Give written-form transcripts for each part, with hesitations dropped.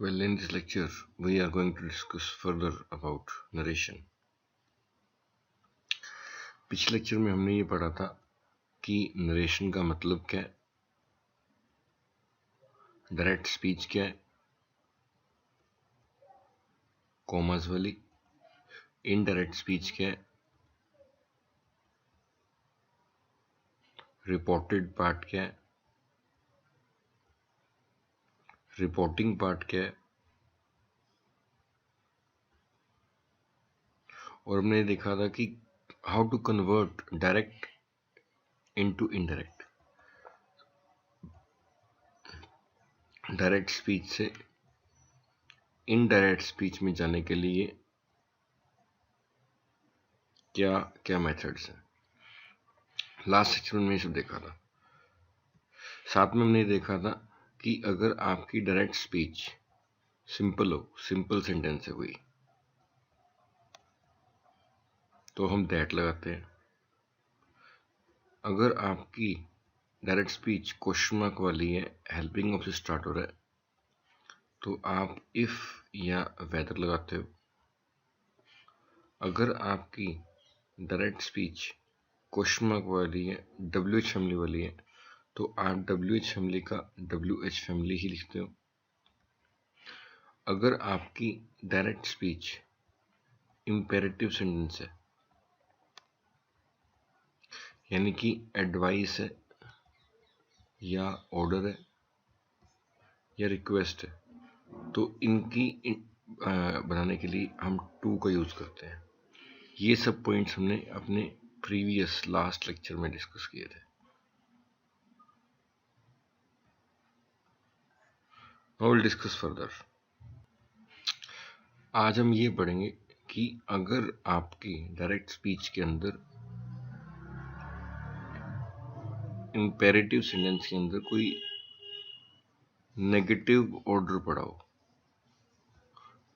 Well, in this lecture, we are going to discuss further about narration. पिछले lecture में हमने ये पढ़ा था कि नरेशन का मतलब क्या है, डायरेक्ट स्पीच क्या है, कॉमास वाली, इनडायरेक्ट स्पीच क्या है, रिपोर्टेड पार्ट क्या है, रिपोर्टिंग पार्ट क्या है, और हमने देखा था कि how to convert direct into indirect. Direct speech से इनडायरेक्ट स्पीच में जाने के लिए क्या क्या मेथड्स हैं। लास्ट सेक्शन में ये सब देखा था। साथ में हमने देखा था कि अगर आपकी डायरेक्ट स्पीच सिंपल हो, सिंपल सेंटेंस है कोई, तो हम दैट लगाते हैं। अगर आपकी डायरेक्ट स्पीच क्वेश्चन मार्क वाली है, हेल्पिंग वर्ब से स्टार्ट हो रहा है, तो आप इफ या वेदर लगाते हो। अगर आपकी डायरेक्ट स्पीच क्वेश्चन मार्क वाली है, WH फैमिली वाली है, तो आप WH फैमिली का WH फैमिली ही लिखते हो। अगर आपकी डायरेक्ट स्पीच इंपेरेटिव सेंटेंस है, यानी कि एडवाइस है या ऑर्डर है या रिक्वेस्ट है, तो इनकी बनाने के लिए हम टू का यूज करते हैं। ये सब पॉइंट्स हमने अपने प्रीवियस लास्ट लेक्चर में डिस्कस किए थे। Now will discuss further. आज हम ये पढ़ेंगे कि अगर आपकी डायरेक्ट स्पीच के अंदर इंपेरेटिव सेंटेंस के अंदर कोई नेगेटिव ऑर्डर पड़ा हो,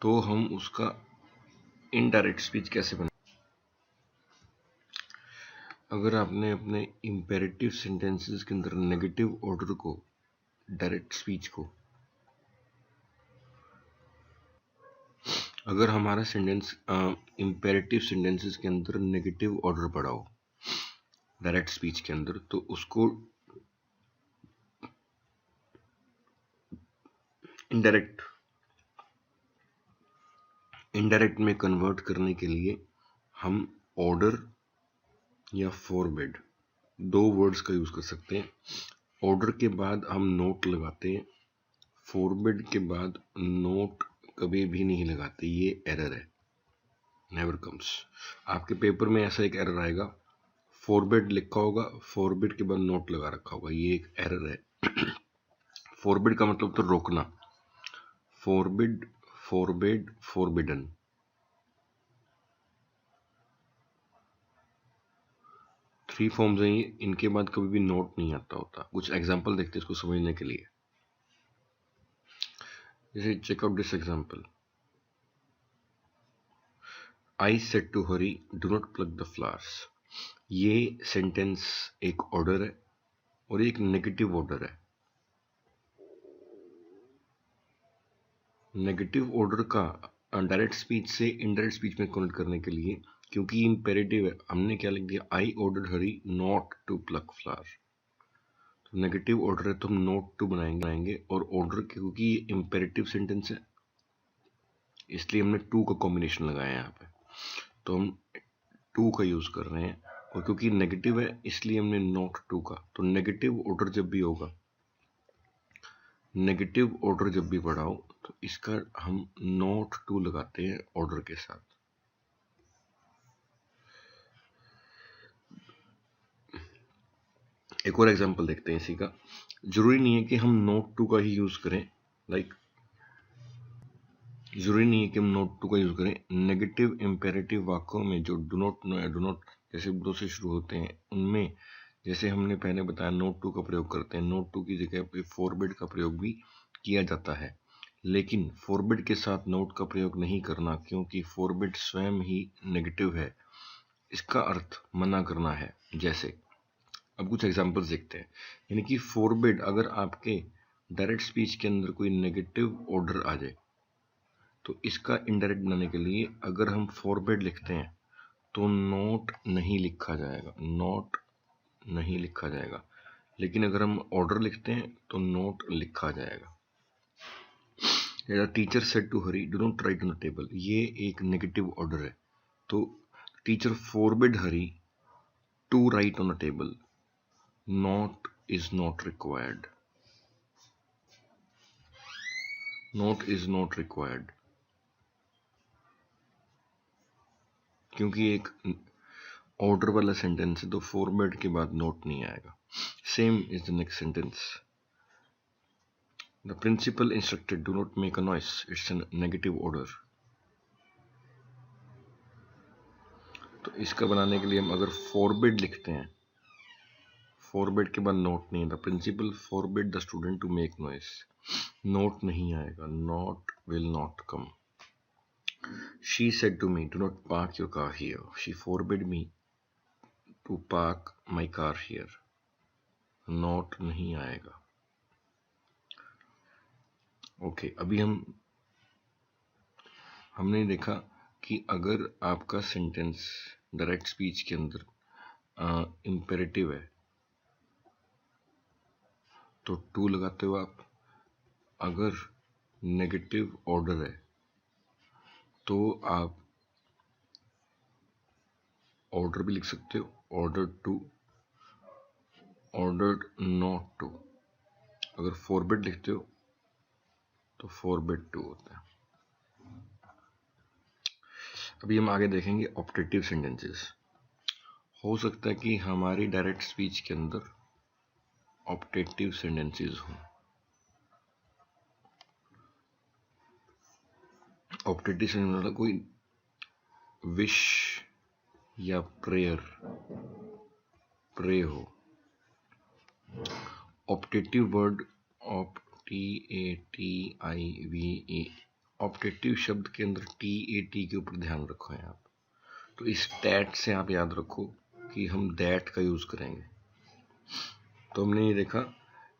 तो हम उसका इनडायरेक्ट स्पीच कैसे बना। अगर आपने अपने इंपेरेटिव सेंटेंसेस के अंदर नेगेटिव ऑर्डर को, डायरेक्ट स्पीच को, अगर हमारा सेंटेंस इंपेरेटिव सेंटेंसेस के अंदर नेगेटिव ऑर्डर पड़ा हो डायरेक्ट स्पीच के अंदर, तो उसको इनडायरेक्ट में कन्वर्ट करने के लिए हम ऑर्डर या फॉरबिड दो वर्ड्स का यूज कर सकते हैं। ऑर्डर के बाद हम नोट लगाते हैं, फॉरबिड के बाद नोट कभी भी नहीं लगाते। ये एरर है, नेवर कम्स। आपके पेपर में ऐसा एक एरर आएगा, फॉरबिड लिखा होगा, फॉरबिड के बाद नोट लगा रखा होगा, ये एक एरर है। फॉरबिड का मतलब तो रोकना, forbid, forbid, forbidden. Three forms हैं ये, इनके बाद कभी भी नोट नहीं आता होता। कुछ एग्जांपल देखते हैं इसको समझने के लिए। जैसे check out this example, I said to Hari do not plug the flowers. ये सेंटेंस एक ऑर्डर है और एक नेगेटिव ऑर्डर है। नेगेटिव ऑर्डर का डायरेक्ट स्पीच से इनडायरेक्ट स्पीच में कन्वर्ट करने के लिए, क्योंकि इंपेरेटिव है, हमने क्या लिख दिया, I ordered Hari not to plug flower. तो नेगेटिव ऑर्डर है तो हम नॉट टू बनाएंगे, और ऑर्डर क्योंकि ये इंपेरेटिव सेंटेंस है इसलिए हमने टू का कॉम्बिनेशन लगाया यहाँ पे, तो हम टू का यूज कर रहे हैं। और क्योंकि नेगेटिव है इसलिए हमने नॉट टू का। तो नेगेटिव ऑर्डर जब भी होगा, नेगेटिव ऑर्डर जब भी पढ़ा हो, तो इसका हम नॉट टू लगाते हैं ऑर्डर के साथ। एक और एग्जांपल देखते हैं इसी का। जरूरी नहीं है कि हम नोट टू का ही यूज करें, जरूरी नहीं है कि हम नोट टू का यूज करें। नेगेटिव इंपेरेटिव वाक्यों में जो डू नॉट जैसे दो से शुरू होते हैं, उनमें जैसे हमने पहले बताया नोट टू का प्रयोग करते हैं। नोट टू की जगह पे फॉरबिड का प्रयोग भी किया जाता है, लेकिन फॉरबिड के साथ नोट का प्रयोग नहीं करना, क्योंकि फॉरबिड स्वयं ही नेगेटिव है, इसका अर्थ मना करना है। जैसे अब कुछ एग्जांपल्स देखते हैं। यानी कि फॉरबिड, अगर आपके डायरेक्ट स्पीच के अंदर कोई नेगेटिव ऑर्डर आ जाए तो इसका इनडायरेक्ट बनाने के लिए अगर हम फॉरवर्ड लिखते हैं तो नोट नहीं लिखा जाएगा, नोट नहीं लिखा जाएगा, लेकिन अगर हम ऑर्डर लिखते हैं तो नोट लिखा जाएगा। Teacher said to Hari do not write on the table, ये एक नेगेटिव ऑर्डर है, तो teacher forbid Hari to write on the table, not is not required, not is not required, क्योंकि एक ऑर्डर वाला सेंटेंस है तो फॉरवर्ड के बाद नोट नहीं आएगा। Same is the next sentence, the principal instructed do not make a noise, it's a negative order. तो इसका बनाने के लिए हम अगर फॉरबिड लिखते हैं, फॉरबिड के बाद नोट नहीं है, the principal forbid the student to make noise, not नहीं आएगा, not will not come. She said to me, do not park your car here. She forbade me to park my car here. Not नहीं आएगा। Okay, अभी हमने देखा कि अगर आपका सेंटेंस डायरेक्ट स्पीच के अंदर इम्पेरेटिव है तो टू लगाते हो आप, अगर नेगेटिव ऑर्डर है तो आप ऑर्डर भी लिख सकते हो, order to, ordered not to. अगर फॉरबिड लिखते हो तो फॉरबिड टू होता है। अभी हम आगे देखेंगे ऑप्टेटिव सेंटेंसेस। हो सकता है कि हमारी डायरेक्ट स्पीच के अंदर ऑप्टेटिव सेंटेंसेस हों। ऑप्टेटिव सेंटेंस मतलब कोई विश या प्रेयर, प्रे हो। ऑप्टेटिव वर्ड TATIVE, ऑप्टेटिव शब्द के अंदर TAT के ऊपर ध्यान रखो है आप। तो इस टैट से आप याद रखो कि हम दैट का यूज करेंगे। तो हमने ये देखा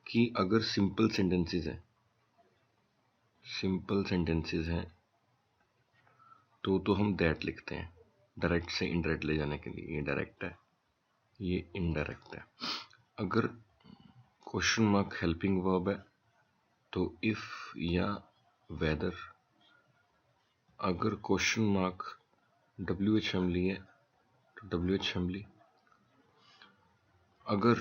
कि अगर सिंपल सेंटेंसेस हैं, सिंपल सेंटेंसेस हैं तो हम दैट लिखते हैं डायरेक्ट से इनडायरेक्ट ले जाने के लिए। ये डायरेक्ट है, ये इनडायरेक्ट है। अगर क्वेश्चन मार्क हेल्पिंग वर्ब है तो इफ या वेदर। अगर क्वेश्चन मार्क WH फैमिली है तो WH फैमिली। अगर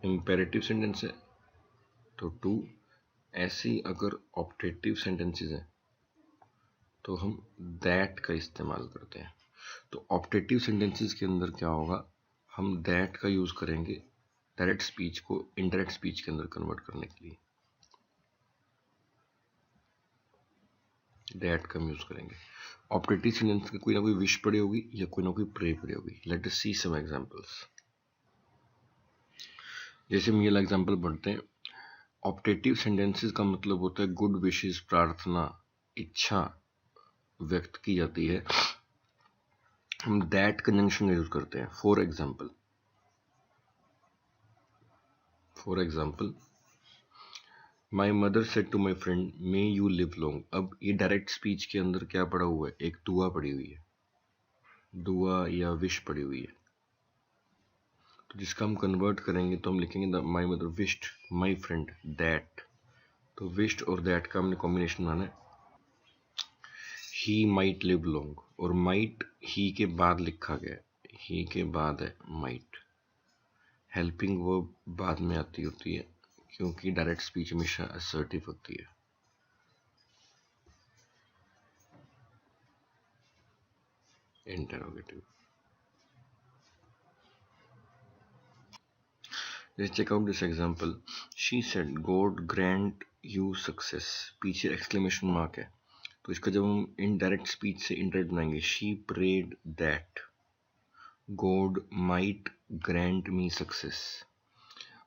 इम्पेरेटिव सेंटेंस है तो टू। ऐसे ही अगर ऑप्टेटिव सेंटेंसेस हैं तो हम दैट का इस्तेमाल करते हैं। तो ऑप्टेटिव सेंटेंसेस के अंदर क्या होगा, हम दैट का यूज करेंगे डायरेक्ट स्पीच को इनडायरेक्ट स्पीच के अंदर कन्वर्ट करने के लिए, दैट का हम यूज करेंगे। ऑप्टेटिव सेंटेंस की कोई ना कोई विश पड़ी होगी या कोई ना कोई प्रे पड़ी होगी। लेट अस सी सम एग्जांपल्स। जैसे हम ये एग्जांपल पढ़ते हैं, ऑप्टेटिव सेंटेंसेस का मतलब होता है गुड विशेस, प्रार्थना, इच्छा व्यक्त की जाती है, हम दैट कंजंक्शन यूज करते हैं। For example my mother said to my friend may you live long. अब ये डायरेक्ट स्पीच के अंदर क्या पड़ा हुआ है, एक दुआ पड़ी हुई है, दुआ या विश पड़ी हुई है। तो जिसका हम कन्वर्ट करेंगे तो हम लिखेंगे my mother wished my friend that. तो विश्ड और दैट का हमने कॉम्बिनेशन बनाना है। ही माइट लिव लॉन्ग, और माइट ही के बाद लिखा गया है, ही के बाद है माइट। हेल्पिंग वर्ब बाद में आती होती है क्योंकि डायरेक्ट स्पीच हमेशा असर्टिव होती है। Interrogative. Let's check out this example. She said, God grant you success. पीछे एक्सक्लेमेशन मार्क है, तो इसका जब हम इनडायरेक्ट स्पीच से इनडायरेक्ट बनाएंगे, she prayed that God might grant me success।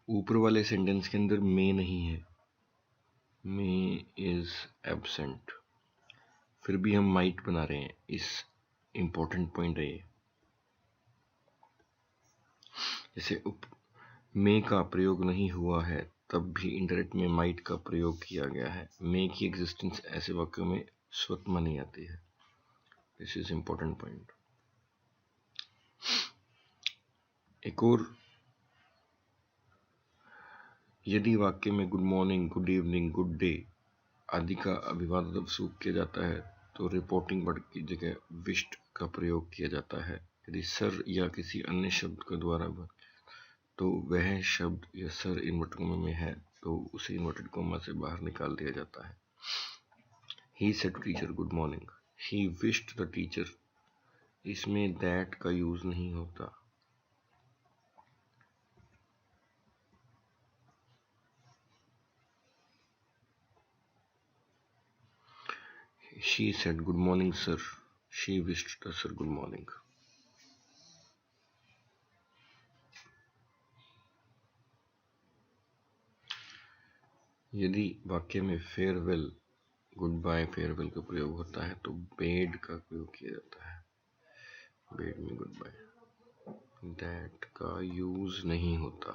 ऊपर वाले सेंटेंस के अंदर मे नहीं है, मे इज एब्सेंट, फिर भी हम माइट बना रहे हैं। इस इंपॉर्टेंट पॉइंट है ये। जैसे मे का प्रयोग नहीं हुआ है तब भी इंडायरेक्ट में माइट का प्रयोग किया गया है। मे की एग्जिस्टेंस ऐसे वाक्यों में स्वतः मानी जाती है। This is important point. एक और, यदि वाक्य में good morning, good evening, good day आदि का अभिवादन शुभ किया जाता है तो रिपोर्टिंग वर्ड की जगह विश्ड का प्रयोग किया जाता है। यदि सर या किसी अन्य शब्द के द्वारा तो वह शब्द या सर इन्वर्टेड कोमा में है तो उसे इन्वर्टेड कोमा से बाहर निकाल दिया जाता है। He said teacher good morning, he wished the teacher, इसमें दैट का यूज नहीं होता। She said good morning sir, she wished the sir good morning। यदि वाक्य में फेयरवेल, गुड बाय, फेयरवेल का प्रयोग होता है तो बेड का प्रयोग किया जाता है। बेड में गुड बाय, दैट का यूज नहीं होता।